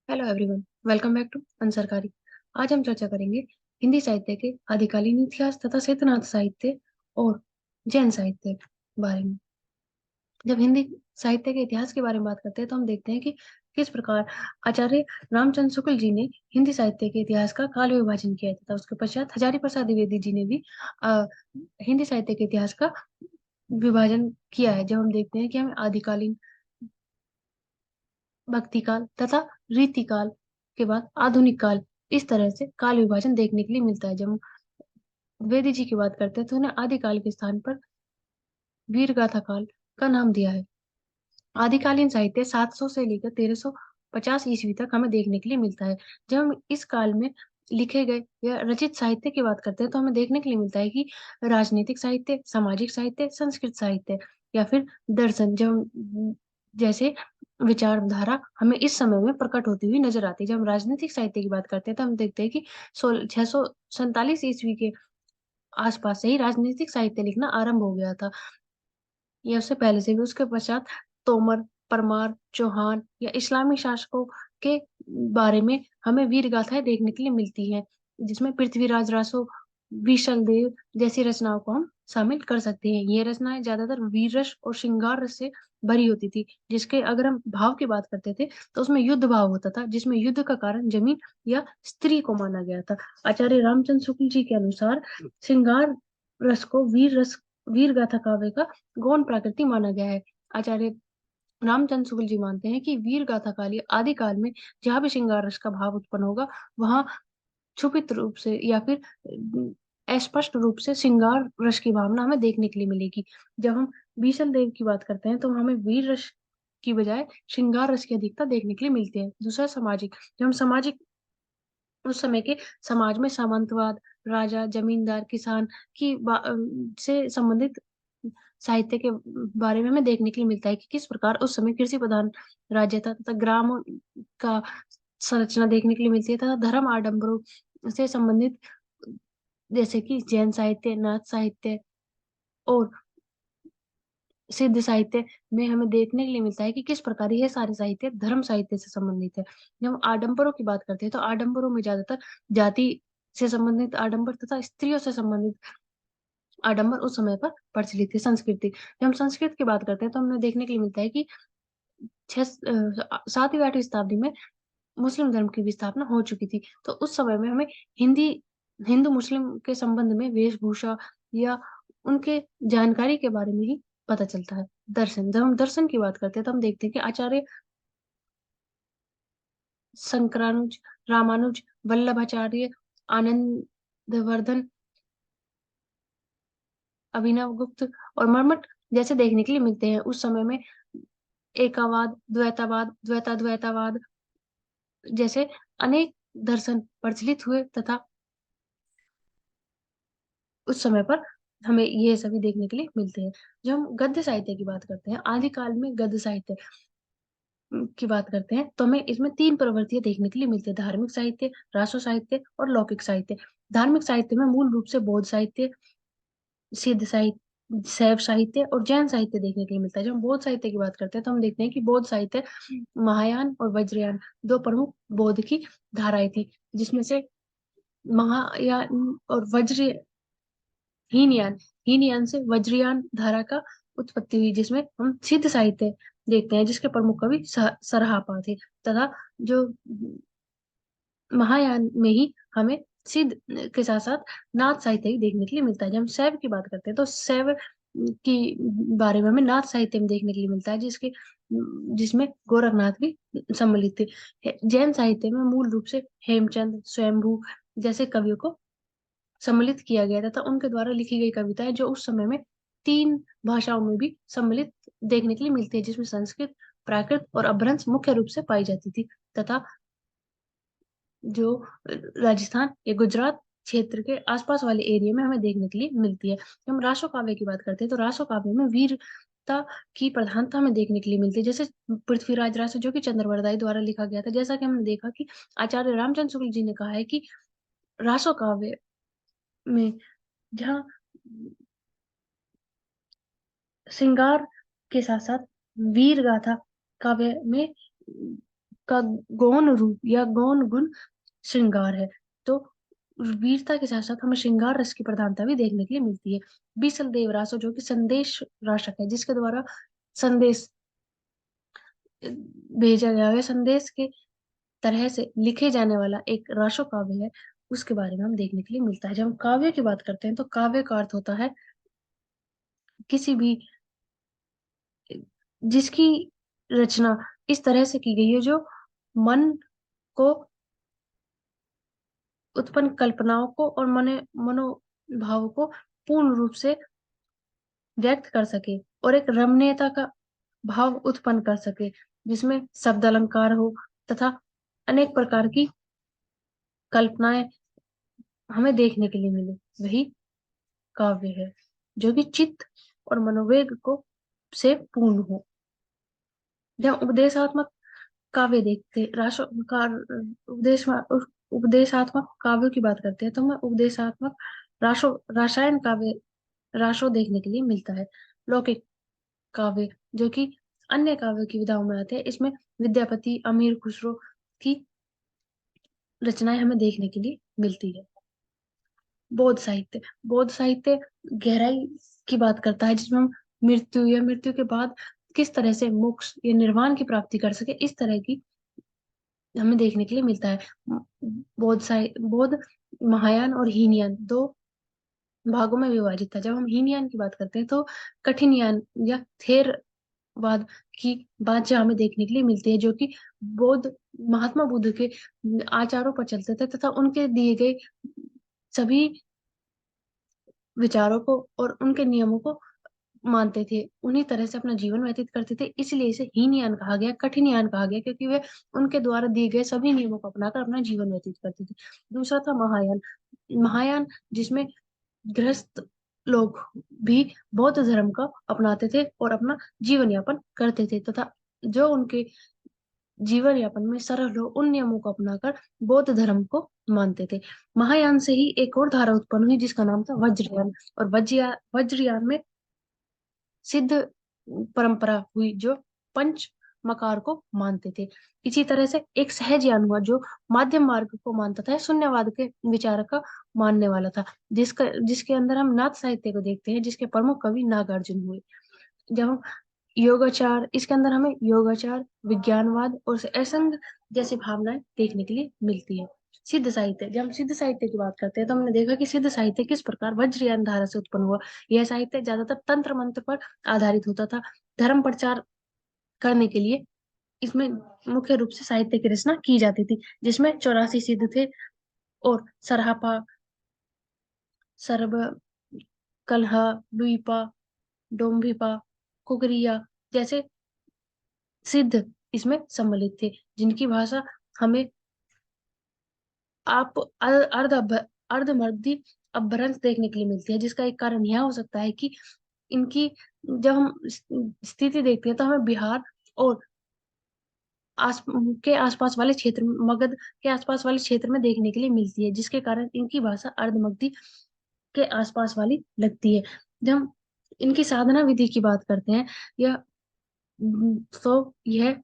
Hello everyone, welcome back to अनसरकारी। आज हम चर्चा करेंगे हिंदी साहित्य के आदिकालीन इतिहास तथा शैतनाथ साहित्य और जैन साहित्य के बारे में। जब हिंदी साहित्य के इतिहास के बारे में बात करते हैं तो हम देखते हैं कि किस प्रकार आचार्य रामचंद्र शुक्ल जी ने हिंदी साहित्य के इतिहास का काल विभाजन किया था। उसके पश्चात हजारी प्रसाद द्विवेदी जी ने भी अ, हिंदी साहित्य के इतिहास का विभाजन किया है। जब हम देखते हैं कि हमें आदिकालीन, भक्ति काल तथा रीति काल के बाद आधुनिक काल, इस तरह से काल विभाजन देखने के लिए मिलता है। जब हम वेदी जी की बात करते हैं तो उन्हें आदिकाल के स्थान पर वीर गाथा काल का नाम दिया है। आदिकालीन साहित्य 700 से लेकर 1350 ईस्वी तक हमें देखने के लिए मिलता है। जब हम इस काल में लिखे गए या रचित साहित्य की बात करते हैं तो हमें देखने के लिए मिलता है कि राजनीतिक साहित्य, सामाजिक साहित्य, संस्कृत साहित्य या फिर दर्शन, जब जैसे विचारधारा हमें इस समय में प्रकट होती हुई नजर आती है। जब हम राजनीतिक साहित्य की बात करते हैं तो हम देखते हैं कि 647 ईस्वी के आसपास से ही राजनीतिक साहित्य लिखना आरंभ हो गया था, या उससे पहले से भी। उसके पश्चात तोमर, परमार, चौहान या इस्लामी शासकों के बारे में हमें वीर गाथाएं देखने के लिए मिलती हैं, जिसमें पृथ्वीराज रासो, विशल देव जैसी रचनाओं को हम शामिल कर सकते हैं। ये रचनाएं ज्यादातर वीर रस और श्रृंगार रस से भरी होती थी, जिसके अगर हम भाव की बात करते थे तो उसमें युद्ध भाव होता था, जिसमें युद्ध का कारण जमीन या स्त्री को माना गया था। आचार्य रामचंद्र शुक्ल जी के अनुसार श्रृंगार रस को वीर गाथा काव्य का गौण प्रकृति माना गया है। आचार्य रामचंद्र शुक्ल जी मानते हैं कि वीर गाथा काली आदि काल में जहाँ भी श्रृंगार रस का भाव उत्पन्न होगा, वहां छुपित रूप से या फिर अस्पष्ट रूप से श्रृंगार रस की भावना हमें देखने के लिए मिलेगी। जब हम बीसल देव की बात करते हैं तो हमें वीर रस की बजाय श्रृंगार रस की अधिकता देखने के लिए मिलती है। दूसरा, सामाजिक। जब हम सामाजिक, उस समय के समाज में सामंतवाद, राजा, जमींदार, किसान से संबंधित साहित्य के बारे में हमें देखने के लिए मिलता है कि किस प्रकार उस समय कृषि प्रधान राज्य था तथा ग्राम का संरचना देखने के लिए मिलती है, तथा धर्म आडंबरों से संबंधित, जैसे कि जैन साहित्य, नाथ साहित्य और सिद्ध साहित्य में हमें देखने के लिए मिलता है कि किस प्रकार यह सारे साहित्य धर्म साहित्य से संबंधित है। जब हम आडंबरों की बात करते हैं तो आडंबरों में ज्यादातर जाति से संबंधित आडंबर तथा स्त्रियों से संबंधित आडंबर उस समय पर प्रचलित थी। संस्कृति, जब हम संस्कृत की बात करते हैं तो हमें देखने के लिए मिलता है कि 7वीं 8वीं शताब्दी में मुस्लिम धर्म की भी स्थापना हो चुकी थी। तो उस समय में हमें हिंदी हिंदू मुस्लिम के संबंध में वेशभूषा या उनके जानकारी के बारे में ही पता चलता है। दर्शन, जब हम दर्शन की बात करते हैं तो हम देखते हैं कि आचार्य शंकरानुज, रामानुज, वल्लभाचार्य, आनंदवर्धन, अभिनव गुप्त और मर्मट जैसे देखने के लिए मिलते हैं। उस समय में एकावाद, द्वैतावाद जैसे अनेक दर्शन प्रचलित हुए, तथा उस समय पर हमें ये सभी देखने के लिए मिलते हैं। जब हम गद्य साहित्य की बात करते हैं, आदिकाल में गद्य साहित्य की बात करते हैं तो हमें इसमें 3 प्रवृत्तियां देखने के लिए मिलती है: धार्मिक साहित्य, रासो साहित्य और लौकिक साहित्य। धार्मिक साहित्य में मूल रूप से बौद्ध साहित्य, सिद्ध साहित्य, शैव साहित्य और जैन साहित्य देखने के लिए मिलता है। जब हम बौद्ध साहित्य की बात करते हैं तो हम देखते हैं कि बौद्ध साहित्य महायान और वज्रयान, दो प्रमुख बौद्ध की धाराएं थी, जिसमें से महायान और वज्र हीनयान हीनयान से वज्रयान धारा का उत्पत्ति हुई, जिसमें हम सिद्ध साहित्य देखते हैं, जिसके प्रमुख कवि सरहापा थे। तथा जो महायान में ही हमें सिद्ध के साथ साथ नाथ साहित्य भी देखने के लिए मिलता है। जब हम शैव की बात करते हैं तो शैव की बारे में हमें नाथ साहित्य में देखने के लिए मिलता है, जिसमें गोरखनाथ भी सम्मिलित थे। जैन साहित्य में मूल रूप से हेमचंद, स्वयंभू जैसे कवियों को सम्मिलित किया गया था, तथा उनके द्वारा लिखी गई कविताएं जो उस समय में 3 भाषाओं में भी सम्मिलित देखने के लिए मिलती है, जिसमें संस्कृत, प्राकृत और अपभ्रंश मुख्य रूप से पाई जाती थी। तथा जो राजस्थान या गुजरात क्षेत्र के आसपास वाले एरिया में हमें देखने के लिए मिलती है। जब हम रासो काव्य की बात करते हैं तो रासो काव्य में वीरता की प्रधानता हमें देखने के लिए मिलती है। जैसे पृथ्वीराज रासो, जो कि चंद्रवरदाई द्वारा लिखा गया था, जैसा कि हमने देखा कि आचार्य रामचंद्र शुक्ल जी ने कहा है कि रासो काव्य में जहाँ श्रृंगार के साथ साथ वीर गाथा काव्य में का गौण रूप या गौण गुण श्रृंगार है। तो वीरता के साथ साथ हमें श्रृंगार रस की प्रधानता भी देखने के लिए मिलती है। बीसल देव रासो जो कि संदेश राशक है, जिसके द्वारा संदेश भेजा गया है, संदेश के तरह से लिखे जाने वाला एक रासो काव्य है, उसके बारे में हम देखने के लिए मिलता है। जब हम काव्य की बात करते हैं तो काव्य का अर्थ होता है किसी भी जिसकी रचना इस तरह से की गई है जो मन को उत्पन्न कल्पनाओं को और मनोभाव को पूर्ण रूप से व्यक्त कर सके और एक रमणीयता का भाव उत्पन्न कर सके, जिसमें शब्द अलंकार हो तथा अनेक प्रकार की कल्पनाएं हमें देखने के लिए मिले, वही काव्य है। जो कि चित्त और मनोवेग को से पूर्ण हो। जब उपदेशात्मक काव्य देखते राशो का उपदेश उपदेशात्मक काव्यों की बात करते हैं तो हमें उपदेशात्मक रासायन काव्य राशो देखने के लिए मिलता है। लौकिक काव्य जो कि अन्य काव्य की विधाओं में आते हैं, इसमें विद्यापति अमीर खुसरो की रचनाएं हमें देखने के लिए मिलती है। बौद्ध साहित्य गहराई की बात करता है, जिसमें हम मृत्यु या मृत्यु के बाद किस तरह से मोक्ष या निर्वाण की प्राप्ति कर सके, इस तरह की हमें देखने के लिए मिलता है। बौद्ध महायान और हीनयान दो भागों में विभाजित था। जब हम हीनयान की बात करते हैं तो कठिन यान या थेरवाद की बात जो हमें देखने के लिए मिलती है, जो कि बौद्ध महात्मा बुद्ध के आचारों पर चलते थे तथा उनके दिए गए सभी विचारों को और उनके नियमों को मानते थे, उन्हीं तरह से अपना जीवन व्यतीत करते थे। इसलिए इसे हीनयान कहा गया, कठिन यान कहा गया, क्योंकि वे उनके द्वारा दिए गए सभी नियमों को अपनाकर अपना जीवन व्यतीत करते थे। दूसरा था महायान। महायान जिसमें गृहस्थ लोग भी बौद्ध धर्म का अपनाते थे और अपना जीवन यापन करते थे, तथा जो उनके जीवन यापन में सरल हो उन नियमों को अपनाकर बौद्ध धर्म को मानते थे। महायान से ही एक और धारा उत्पन्न हुई जिसका नाम था वज्रयान, और वज्रयान में सिद्ध परंपरा हुई जो पंच मकार को मानते थे। इसी तरह से एक सहजयान हुआ जो माध्यम मार्ग को मानता था, शून्यवाद के विचार का मानने वाला था, जिसके अंदर हम नाथ साहित्य को देखते हैं, जिसके प्रमुख कवि नागार्जुन हुए। जब हम योगाचार, इसके अंदर हमें योगाचार, विज्ञानवाद और असंग जैसी भावनाएं देखने के लिए मिलती है। सिद्ध साहित्य, जब हम सिद्ध साहित्य की बात करते हैं तो हमने देखा कि सिद्ध साहित्य किस प्रकार वज्रयान धारा से उत्पन्न हुआ। यह साहित्य ज्यादातर तंत्र मंत्र पर आधारित होता था। धर्म प्रचार करने के लिए इसमें मुख्य रूप से साहित्य की रचना की जाती थी, जिसमें 84 सिद्ध थे और सरहापा, सरब, कलह, लुईपा, डोम्भिपा, कुकरिया जैसे सिद्ध इसमें सम्मिलित थे, जिनकी भाषा हमें आप अर्धमर्दी अपभ्रंश देखने के लिए मिलती है, जिसका एक कारण यह हो सकता है कि इनकी जब हम स्थिति देखते हैं तो हमें बिहार और के आसपास वाले क्षेत्र में, मगध के आसपास वाले क्षेत्र में देखने के लिए मिलती है, जिसके कारण इनकी भाषा अर्धमगधी के आसपास वाली लगती है। जब हम इनकी साधना विधि की बात करते हैं, यह तो यह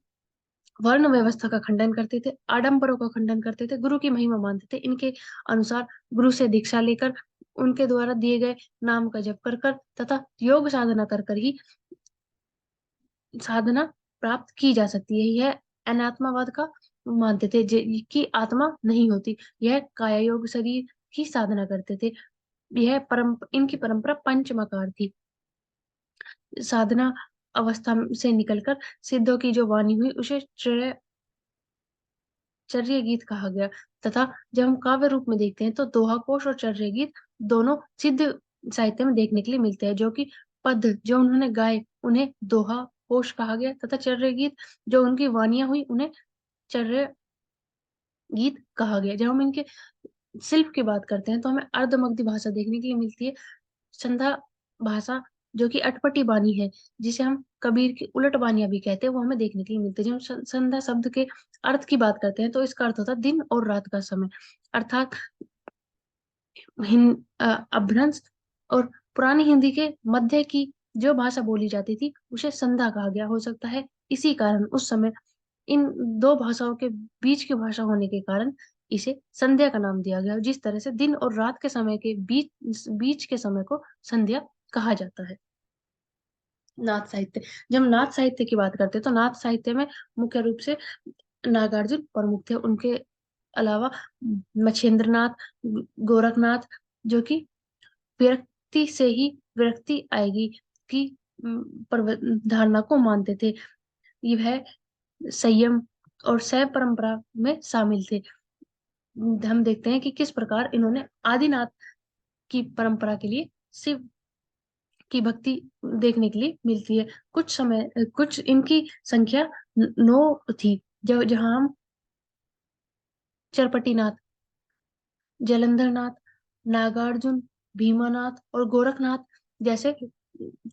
वर्ण व्यवस्था का खंडन करते थे, आडंबरों का खंडन करते थे, गुरु की महिमा मानते थे। इनके अनुसार गुरु से दीक्षा लेकर उनके द्वारा दिए गए नाम का जप कर कर तथा योग साधना कर कर ही साधना प्राप्त की जा सकती है। यह अनात्मावाद का मानते थे, कि आत्मा नहीं होती, यह काया योग शरीर की साधना करते थे। इनकी परंपरा पंचमकार थी। साधना अवस्था से निकलकर सिद्धों की जो वाणी हुई उसे चर्य गीत कहा गया, तथा जब हम काव्य रूप में देखते हैं तो दोहा कोश और चर्य गीत दोनों सिद्ध साहित्य में देखने के लिए मिलते हैं। जो कि पद जो उन्होंने गाए उन्हें दोहा कोश कहा गया, तथा चर्य गीत जो उनकी वाणियां हुई उन्हें चर्य गीत कहा गया। जब हम इनके शिल्प की बात करते हैं तो हमें अर्धमगधी भाषा देखने के लिए मिलती है। संध्या भाषा जो कि अटपटी बानी है, जिसे हम कबीर की उलट बानियां भी कहते हैं, वो हमें देखने के लिए मिलती है। जब हम संध्या शब्द के अर्थ की बात करते हैं तो इसका अर्थ होता है दिन और रात का समय, अर्थात अभ्रंश। और पुरानी हिंदी के मध्य की जो भाषा बोली जाती थी उसे संध्या कहा गया। हो सकता है इसी कारण उस समय इन दो भाषाओं के बीच की भाषा होने के कारण इसे संध्या का नाम दिया गया, जिस तरह से दिन और रात के समय के बीच बीच के समय को संध्या कहा जाता है। नाथ साहित्य, जब हम नाथ साहित्य की बात करते हैं तो नाथ साहित्य में मुख्य रूप से नागार्जुन प्रमुख थे। उनके अलावा मच्छेंद्र नाथ, गोरखनाथ, जो कि विरक्ति से ही विरक्ति आएगी की धारणा को मानते थे। यह संयम और शैव परंपरा में शामिल थे। हम देखते हैं कि किस प्रकार इन्होंने आदिनाथ की परंपरा के लिए शिव की भक्ति देखने के लिए मिलती है। कुछ इनकी संख्या 9 थी, जो जहां हम चरपटीनाथ, जलंधरनाथ, नागार्जुन, भीमानाथ और गोरखनाथ जैसे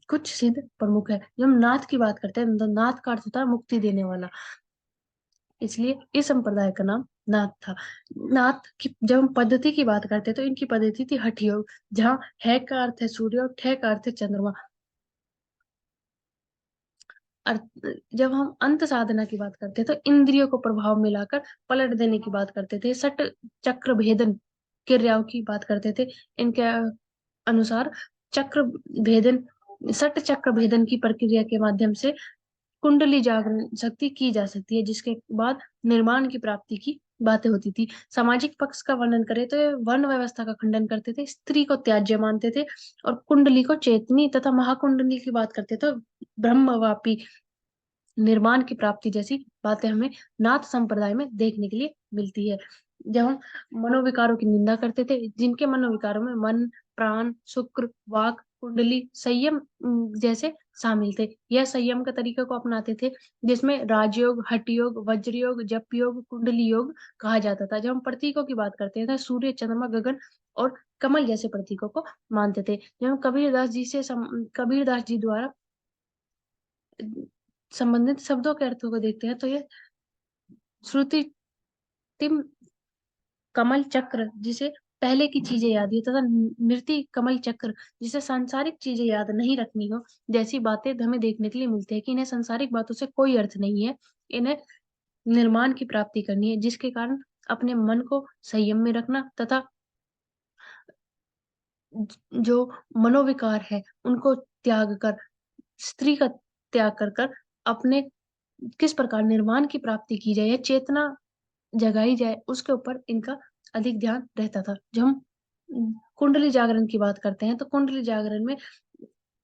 कुछ सिद्ध प्रमुख है। जब हम नाथ की बात करते हैं तो नाथ का अर्थ होता है मुक्ति देने वाला, इसलिए इस संप्रदाय का नाम नाथ था। नाथ की जब हम पद्धति की बात करते हैं तो इनकी पद्धति थी हठ योग, जहाँ है का अर्थ है सूर्य और ठे का अर्थ है चंद्रमा। जब हम अंत साधना की बात करते हैं तो इंद्रियों को प्रभाव मिलाकर पलट देने की बात करते थे। सट चक्र भेदन क्रियाओं की बात करते थे। इनके अनुसार चक्र भेदन सट चक्र भेदन की प्रक्रिया के माध्यम से कुंडली जागरण शक्ति की जा सकती है, जिसके बाद निर्माण की प्राप्ति की बातें होती थी। सामाजिक पक्ष का वर्णन करें तो ये वर्ण व्यवस्था का खंडन करते थे, स्त्री को त्याज्य मानते थे और कुंडली को चेतनी तथा महाकुंडली की बात करते थे। ब्रह्मवापी निर्माण की प्राप्ति जैसी बातें हमें नाथ संप्रदाय में देखने के लिए मिलती है। जब हम मनोविकारों की निंदा करते थे, जिनके मनोविकारों में मन, प्राण, शुक्र, वाक, कुंडली, संयम जैसे शामिल थे। यह संयम के तरीके को अपनाते थे, जिसमें राजयोग, हठ योग, वज्र योग, जप योग, कुंडली योग कहा जाता था। जब हम प्रतीकों की बात करते हैं तो सूर्य, चंद्रमा, गगन और कमल जैसे प्रतीकों को मानते थे। जब हम कबीरदास जी द्वारा संबंधित शब्दों के अर्थों को देखते हैं तो ये श्रुति तिम कमल चक्र, जिसे पहले की चीजें याद है, तथा नृति कमल चक्र, जिसे सांसारिक चीजें याद नहीं रखनी हो, जैसी बातें हमें देखने के लिए मिलती है कि इन्हें सांसारिक बातों से कोई अर्थ नहीं है। इन्हें निर्माण की प्राप्ति करनी है, जिसके कारण अपने मन को संयम में रखना तथा जो मनोविकार है उनको त्याग कर, स्त्री का त्याग कर अपने किस प्रकार निर्माण की प्राप्ति की जाए या चेतना जगाई जाए, उसके ऊपर इनका अधिक ध्यान रहता था। जब हम कुंडली जागरण की बात करते हैं तो कुंडली जागरण में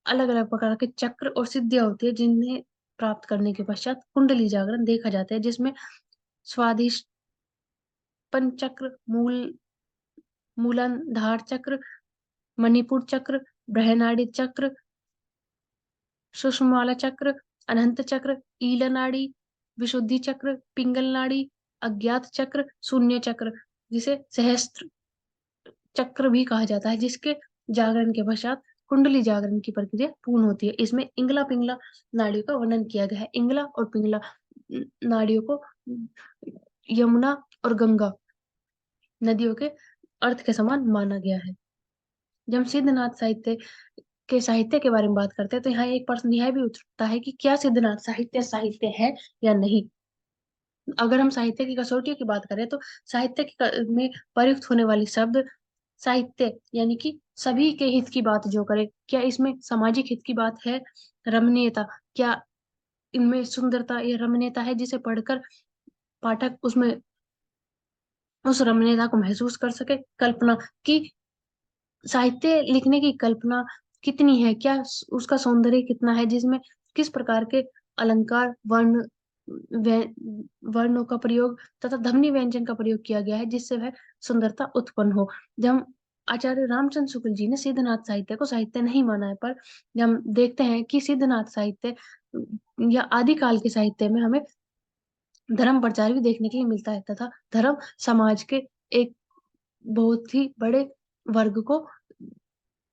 अलग अलग प्रकार के चक्र और सिद्धियां होती है, जिन्हें प्राप्त करने के पश्चात कुंडली जागरण देखा जाता है, जिसमें स्वादिष्टान चक्र, मूलाधार चक्र, मणिपुर चक्र, बृहनाड़ी चक्र, सुषुम्ना चक्र, अनंत चक्र, ईल नाड़ी, विशुद्धि चक्र, पिंगल नाड़ी, अज्ञात चक्र, शून्य चक्र, जिसे सहस्त्र चक्र भी कहा जाता है, जिसके जागरण के पश्चात कुंडली जागरण की प्रक्रिया पूर्ण होती है। इसमें इंगला पिंगला नाड़ियों का वर्णन किया गया है। इंगला और पिंगला नाड़ियों को यमुना और गंगा नदियों के अर्थ के समान माना गया है। जब हम सिद्धनाथ साहित्य के बारे में बात करते हैं तो यहाँ एक प्रश्न यह भी उठता है कि क्या सिद्धनाथ साहित्य साहित्य है या नहीं। अगर हम साहित्य की कसौटियों की बात करें तो में प्रयुक्त होने वाली शब्द साहित्य यानी कि सभी के हित की बात जो करे, क्या इसमें सामाजिक हित की बात है? रमणीयता, क्या इनमें सुंदरता या रमणीयता है जिसे पढ़कर पाठक उसमें उस रमणीयता को महसूस कर सके? कल्पना की साहित्य लिखने की कल्पना कितनी है, क्या उसका सौंदर्य कितना है, जिसमें किस प्रकार के अलंकार, वर्णों का प्रयोग तथा ध्वनि व्यंजन का प्रयोग किया गया है, जिससे वह सुंदरता उत्पन्न हो। जब हम आचार्य रामचंद्र शुक्ल जी ने सिद्धनाथ साहित्य को साहित्य नहीं माना है, पर जब हम देखते हैं कि सिद्धनाथ साहित्य या आदिकाल के साहित्य में हमें धर्म प्रचार भी देखने के लिए मिलता है तथा धर्म समाज के एक बहुत ही बड़े वर्ग को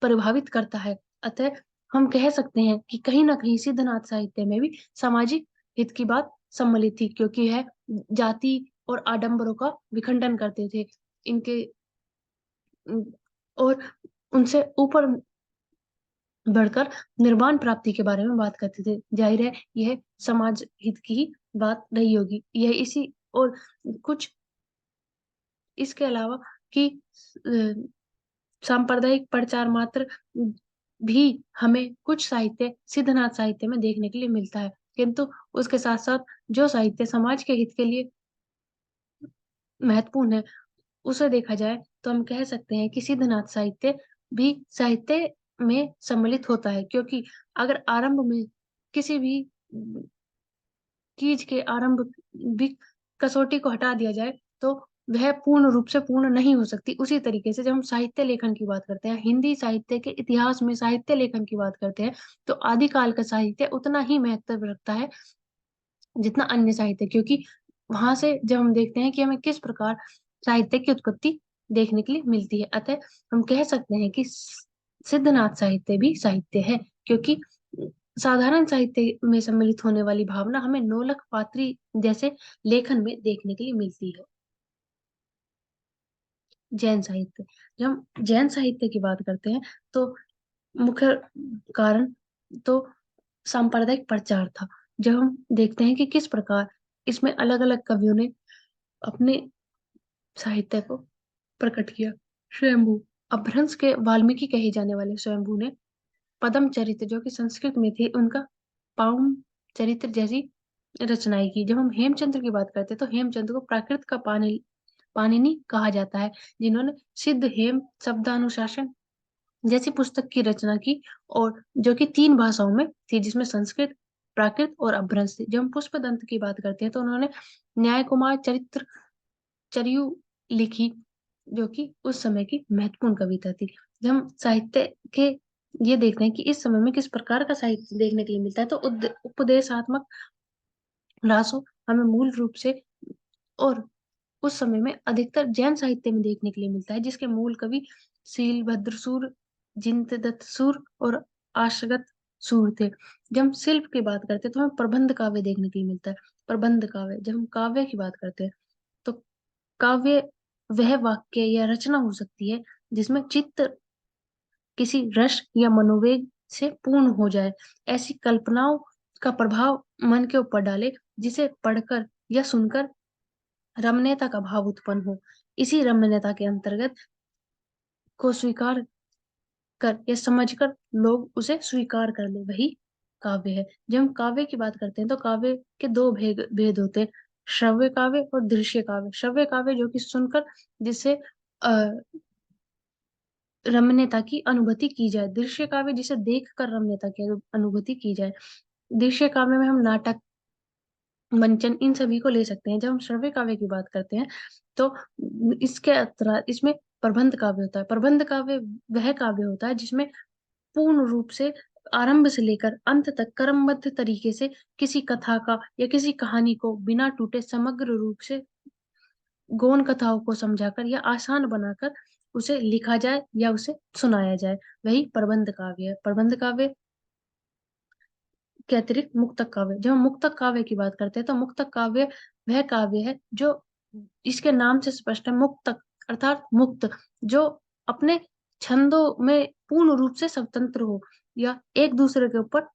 प्रभावित करता है। अतः हम कह सकते हैं कि कहीं ना कहीं सिद्धनाथ साहित्य में भी सामाजिक हित की बात सम्मिलित थी, क्योंकि यह जाति और आडंबरों का विखंडन करते थे। इनके और उनसे ऊपर बढ़कर निर्वाण प्राप्ति के बारे में बात करते थे। जाहिर है यह समाज हित की ही बात रही होगी। यह इसी और कुछ इसके अलावा कि सांप्रदायिक प्रचार मात्र भी हमें कुछ साहित्य सिद्धनाथ साहित्य में देखने के लिए मिलता है, किंतु उसके साथ साथ जो साहित्य समाज के हित के लिए महत्वपूर्ण है, उसे देखा जाए तो हम कह सकते हैं कि सिद्धनाथ साहित्य भी साहित्य में सम्मिलित होता है। क्योंकि अगर आरंभ में किसी भी चीज के आरंभिक कसौटी को हटा दिया जाए तो वह पूर्ण रूप से पूर्ण नहीं हो सकती। उसी तरीके से जब हम साहित्य लेखन की बात करते हैं, हिंदी साहित्य के इतिहास में साहित्य लेखन की बात करते हैं, तो आदिकाल का साहित्य उतना ही महत्व रखता है जितना अन्य साहित्य। क्योंकि वहां से जब हम देखते हैं कि हमें किस प्रकार साहित्य की उत्पत्ति देखने के लिए मिलती है, अतः हम कह सकते हैं कि सिद्धनाथ साहित्य भी साहित्य है। क्योंकि साधारण साहित्य में सम्मिलित होने वाली भावना हमें नोलक पात्री जैसे लेखन में देखने के लिए मिलती है। जैन साहित्य, जब हम जैन साहित्य की बात करते हैं तो मुख्य कारण तो सांप्रदायिक प्रचार था। जब हम देखते हैं कि किस प्रकार इसमें अलग अलग कवियों ने अपने साहित्य को प्रकट किया। स्वयंभू, अपभ्रंश के वाल्मीकि कहे जाने वाले स्वयंभू ने पदम चरित्र जो कि संस्कृत में थी उनका पाउम चरित्र जैसी रचनाएं की। जब हम हेमचंद्र की बात करते हैं तो हेमचंद्र को प्राकृत का पाणिनि कहा जाता है, जिन्होंने सिद्ध हेम शब्दानुशासन जैसी पुस्तक की रचना की, और जो कि 3 भाषाओं में थी, जिसमें संस्कृत, प्राकृत और अपभ्रंश थी। जब हम पुष्पदंत की बात करते हैं तो उन्होंने न्याय कुमार चरित्र चरयू लिखी, जो कि उस समय की महत्वपूर्ण कविता थी। जब हम साहित्य के ये देखते हैं कि इस समय में किस प्रकार का साहित्य देखने के लिए मिलता है, तो उपदेशात्मक रासो हमें मूल रूप से और उस समय में अधिकतर जैन साहित्य में देखने के लिए मिलता है, जिसके मूल कवि शीलभद्र जिनतदत्त सूर और आशगत सूर थे। जब हम शिल्प की बात करते हैं तो हमें प्रबंध काव्य देखने के लिए मिलता है। प्रबंध काव्य, जब हम काव्य की बात करते हैं तो काव्य वह वाक्य या रचना हो सकती है जिसमें चित्त किसी रस या मनोवेग से पूर्ण हो जाए, ऐसी कल्पनाओं का प्रभाव मन के ऊपर डाले जिसे पढ़कर या सुनकर रमणीयता का भाव उत्पन्न हो। इसी रमणीयता के अंतर्गत को स्वीकार कर या समझकर लोग उसे स्वीकार कर ले, वही काव्य है। जब हम काव्य की बात करते हैं तो काव्य के दो भेद भेद होते हैं, श्रव्य काव्य और दृश्य काव्य। श्रव्य काव्य जो कि सुनकर जिसे रमणीयता की अनुभूति की जाए, दृश्य काव्य जिसे देखकर रमणीयता की अनुभूति की जाए। दृश्य काव्य में हम नाटक, मंचन, इन सभी को ले सकते हैं। जब हम श्रव्य काव्य की बात करते हैं तो इसके अतिरिक्त इसमें प्रबंध काव्य होता है। प्रबंध काव्य वह काव्य होता है जिसमें पूर्ण रूप से आरंभ से लेकर अंत तक क्रमबद्ध तरीके से किसी कथा का या किसी कहानी को बिना टूटे समग्र रूप से गौण कथाओं को समझाकर या आसान बनाकर उसे लिखा जाए या उसे सुनाया जाए, वही प्रबंध काव्य है। प्रबंध काव्य के अतिरिक्त मुक्तक काव्य, जब हम मुक्तक काव्य की बात करते हैं तो मुक्तक काव्य वह काव्य है जो इसके नाम से स्पष्ट है, मुक्तक अर्थात मुक्त, जो अपने छंदों में पूर्ण रूप से स्वतंत्र हो या एक दूसरे के ऊपर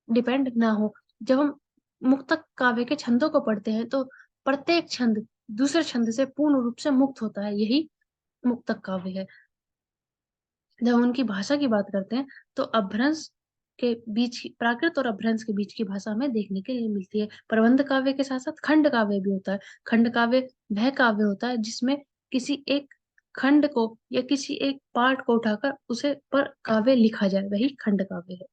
डिपेंड ना हो। जब हम मुक्तक काव्य के छंदों को पढ़ते हैं तो प्रत्येक छंद दूसरे छंद से पूर्ण रूप से मुक्त होता है, यही मुक्तक काव्य है। जब हम उनकी भाषा की बात करते हैं तो अपभ्रंश के बीच प्राकृत और अपभ्रंश के बीच की भाषा हमें देखने के लिए मिलती है। प्रबंध काव्य के साथ साथ खंड काव्य भी होता है। खंड काव्य वह काव्य होता है जिसमें किसी एक खंड को या किसी एक पार्ट को उठाकर उसे पर काव्य लिखा जाए, वही खंड काव्य है।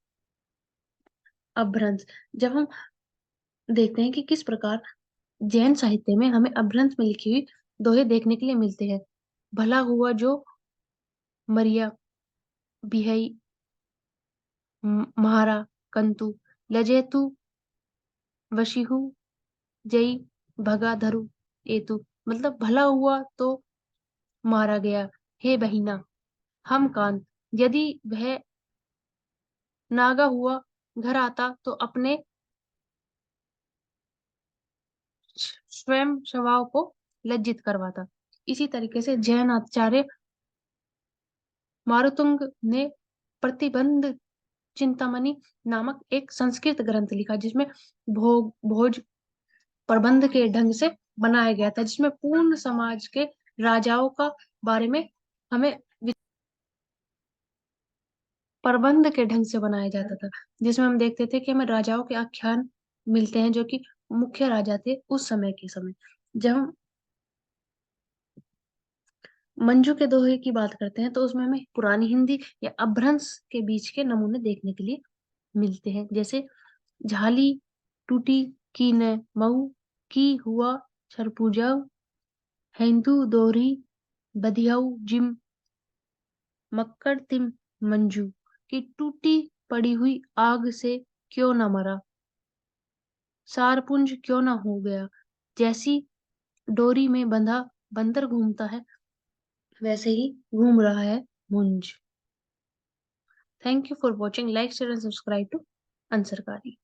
अपभ्रंश, जब हम देखते हैं कि किस प्रकार जैन साहित्य में हमें अपभ्रंश में लिखी हुई दोहे देखने के लिए मिलते हैं। भला हुआ जो मरिया बिहई म्हारा कंतु लजेतु वशिहु जई भगा धरु एतु। मतलब भला हुआ तो मारा गया, हे बहिना हम कान, यदि वह नागा हुआ घर आता तो अपने स्वयं स्वभाव को लज्जित करवाता। इसी तरीके से जैन आचार्य मारुतुंग ने प्रतिबंध चिंतामणि नामक एक संस्कृत ग्रंथ लिखा, जिसमें भोज प्रबंध के ढंग से बनाया गया था, जिसमें पूर्ण समाज के राजाओं का बारे में हमें प्रबंध के ढंग से बनाया जाता था, जिसमें हम देखते थे कि हमें राजाओं के आख्यान मिलते हैं, जो कि मुख्य राजा थे उस समय के समय। जब हम मंजू के दोहे की बात करते हैं, तो उसमें हमें पुरानी हिंदी या अपभ्रंश के बीच के नमूने देखने के लिए मिलते हैं, जैसे झाली टूटी की न मऊ की हुआ छरपूजाऊ हिंदू दोहरी बधियाऊ जिम मक्कड़ तिम मंजू की टूटी पड़ी हुई आग से क्यों न मरा, सारपुंज क्यों न हो गया। जैसी डोरी में बंधा बंदर घूमता है, वैसे ही घूम रहा है मुंज। Thank you for watching, like share and subscribe to आंसरकारी।